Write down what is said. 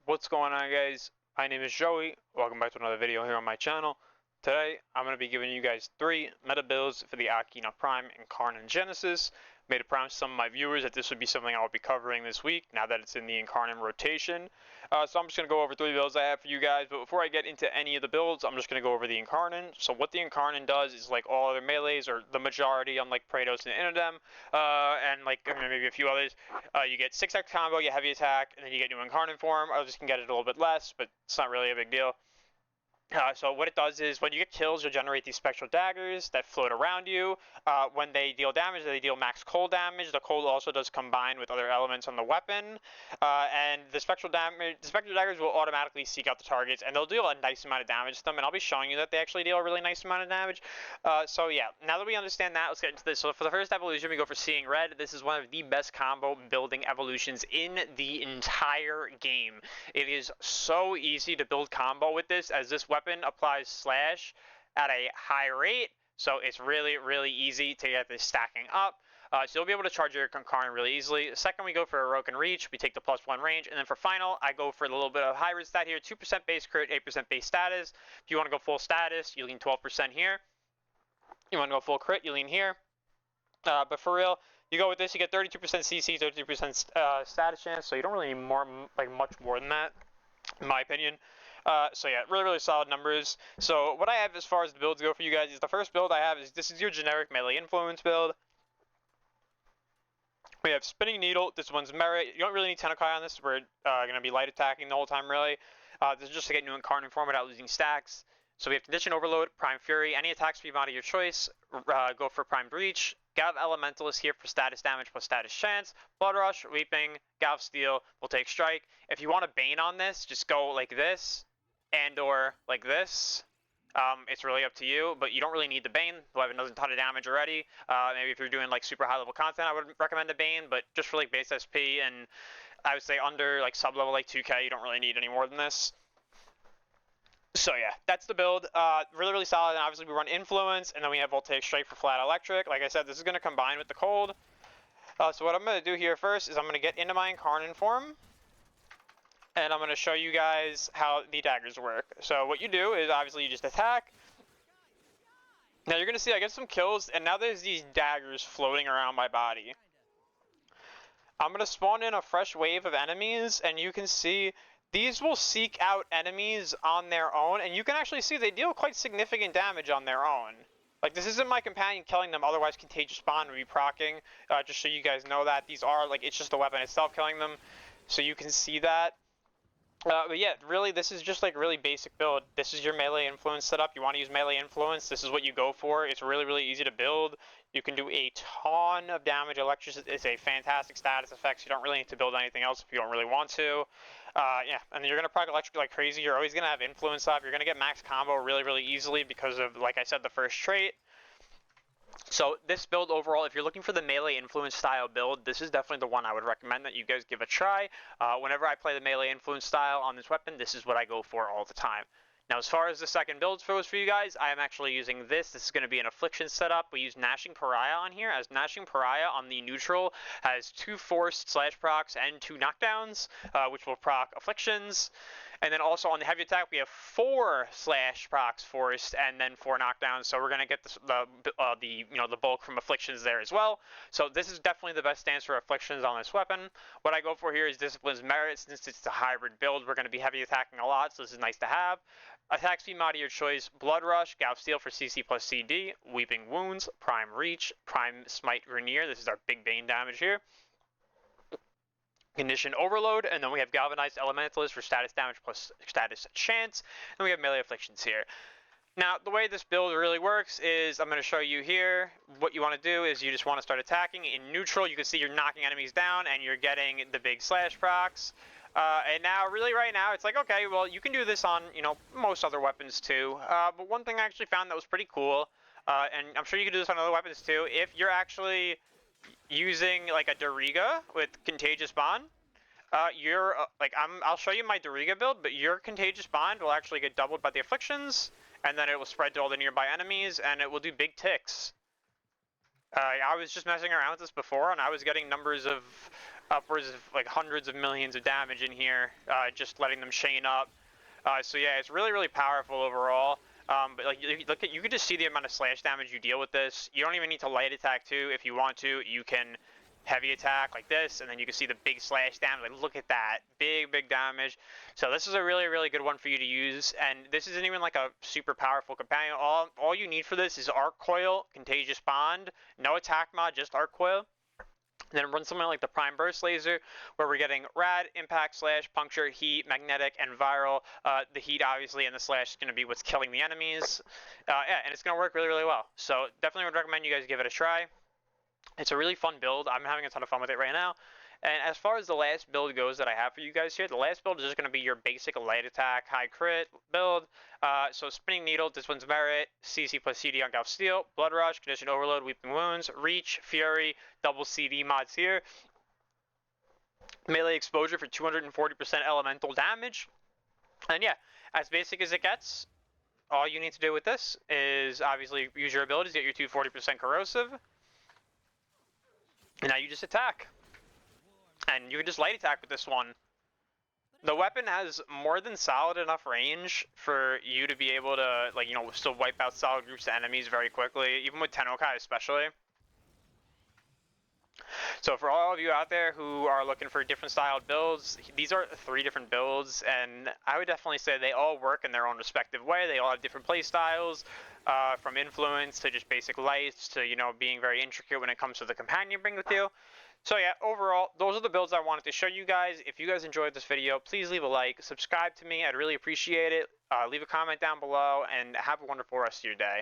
What's going on, guys? My name is Joey. Welcome back to another video here on my channel. Today, I'm going to be giving you guys 3 meta builds for the Okina Prime Incarnon Genesis. Made a promise to some of my viewers that this would be something I will be covering this week, now that it's in the Incarnon rotation. So I'm just going to go over 3 builds I have for you guys, but before I get into any of the builds, I'm just going to go over the Incarnon. So what the Incarnon does is, like all other melees, or the majority, unlike Praetos and Inodem, and like maybe a few others, you get 6x combo, you heavy attack, and then you get new Incarnon form. Others can get it a little bit less, but it's not really a big deal. So what it does is when you get kills, you'll generate these spectral daggers that float around you. When they deal damage, they deal max cold damage. The cold also does combine with other elements on the weapon. And the spectral daggers will automatically seek out the targets, and they'll deal a nice amount of damage to them. And I'll be showing you that they actually deal a really nice amount of damage. So yeah, now that we understand that, let's get into this. So for the first evolution, we go for Seeing Red. This is one of the best combo building evolutions in the entire game. It is so easy to build combo with this, as this weapon applies slash at a high rate, so it's really easy to get this stacking up. So you'll be able to charge your Incarnon really easily. Second, we go for Heroic and Reach. We take the +1 range, and then for final, I go for a little bit of hybrid stat here: 2% base crit, 8% base status. If you want to go full status, you lean 12% here. You want to go full crit, you lean here. But for real, you go with this, you get 32% CC, 32% status chance. So you don't really need much more than that, in my opinion. So yeah, really solid numbers. So what I have as far as the builds go for you guys is, the first build I have is, this is your generic melee influence build. We have Spinning Needle. This one's merit. You don't really need Tenekai on this. We're going to be light attacking the whole time, really. This is just to get new Incarnon form without losing stacks. So we have Condition Overload, Prime Fury, any attack speed mod of your choice. Go for Prime Breach. Gav Elementalist here for status damage plus status chance. Blood Rush, Weeping, Gav Steel will take Strike. If you want a Bane on this, just go like this, and or like this. It's really up to you, but you don't really need the Bane. The weapon does a ton of damage already. Maybe if you're doing like super high level content, I would recommend the Bane, but just for like base SP, and I would say under like sub level like 2k, you don't really need any more than this. So yeah, that's the build. Really solid. And obviously we run Influence, and then we have Voltaic Strike for flat electric. Like I said, this is going to combine with the cold. So what I'm going to do here first is I'm going to get into my Incarnon form, and I'm going to show you guys how the daggers work. So what you do is, obviously, you just attack. Now you're going to see I get some kills, and now there's these daggers floating around my body. I'm going to spawn in a fresh wave of enemies, and you can see these will seek out enemies on their own, and you can actually see they deal quite significant damage on their own. Like, this isn't my companion killing them, otherwise Contagious Bond would be proccing. Just so you guys know that. These are, like, it's just the weapon itself killing them, so you can see that. But yeah, really, this is just like really basic build. This is your melee influence setup. You want to use melee influence, this is what you go for. It's really easy to build. You can do a ton of damage. Electricity is a fantastic status effect, so you don't really need to build anything else if you don't really want to. Yeah, and then you're going to proc electric like crazy. You're always going to have influence up. You're going to get max combo really easily because of, like I said, the first trait. So this build overall, if you're looking for the melee influence style build, this is definitely the one I would recommend that you guys give a try. Whenever I play the melee influence style on this weapon, this is what I go for all the time. Now, as far as the second build goes for you guys, I am actually using this. This is going to be an Affliction setup. We use Gnashing Pariah on here, as Gnashing Pariah on the neutral has 2 forced slash procs and 2 knockdowns, which will proc Afflictions. And then also on the heavy attack, we have 4 slash procs forced and then 4 knockdowns. So we're gonna get the bulk from Afflictions there as well. So this is definitely the best stance for Afflictions on this weapon. What I go for here is Discipline's Merit. Since it's a hybrid build, we're gonna be heavy attacking a lot, so this is nice to have. Attack speed mod of your choice: Blood Rush, Gav Steel for CC plus CD, Weeping Wounds, Prime Reach, Prime Smite Rainier. This is our big Bane damage here. Condition Overload, and then we have Galvanized Elementalist for status damage plus status chance, and we have Melee Afflictions here. Now, the way this build really works is, I'm going to show you here. What you want to do is you just want to start attacking. In neutral, you can see you're knocking enemies down, and you're getting the big slash procs. And now, really right now, it's like, okay, well, you can do this on, most other weapons too. But one thing I actually found that was pretty cool, and I'm sure you can do this on other weapons too, if you're actually using like a Dariga with Contagious Bond, I'll show you my Dariga build, but your Contagious Bond will actually get doubled by the Afflictions, and then it will spread to all the nearby enemies, and it will do big ticks. I was just messing around with this before, and I was getting numbers of upwards of like hundreds of millions of damage in here, just letting them chain up. So yeah, it's really, really powerful overall. But like, you could just see the amount of slash damage you deal with this. You don't even need to light attack too. If you want to, you can heavy attack like this, and then you can see the big slash damage. Like, look at that, big damage. So this is a really, really good one for you to use. And this isn't even like a super powerful companion. All you need for this is arc coil, contagious bond, no attack mod, just arc coil. And then run something like the Prime Burst Laser, where we're getting rad, impact, slash, puncture, heat, magnetic, and viral. The heat, obviously, and the slash is going to be what's killing the enemies. Yeah, and it's going to work really, really well. So definitely would recommend you guys give it a try. It's a really fun build. I'm having a ton of fun with it right now. And as far as the last build goes that I have for you guys here, the last build is just going to be your basic light attack, high crit build. So Spinning Needle, this one's Merit, CC plus CD on Golf Steel, Blood Rush, Condition Overload, Weeping Wounds, Reach, Fury, double CD mods here. Melee exposure for 240% elemental damage. And yeah, as basic as it gets, all you need to do with this is obviously use your abilities, get your 240% corrosive. And now you just attack. And you can just light attack with this one. The weapon has more than solid enough range for you to be able to, like, you know, still wipe out solid groups of enemies very quickly, even with Tennokai especially. So for all of you out there who are looking for different styled builds, these are 3 different builds, and I would definitely say they all work in their own respective way. They all have different play styles, from influence to just basic lights to, you know, being very intricate when it comes to the companion you bring with you. So yeah, overall, those are the builds I wanted to show you guys. If you guys enjoyed this video, please leave a like, subscribe to me, I'd really appreciate it. Leave a comment down below, and have a wonderful rest of your day.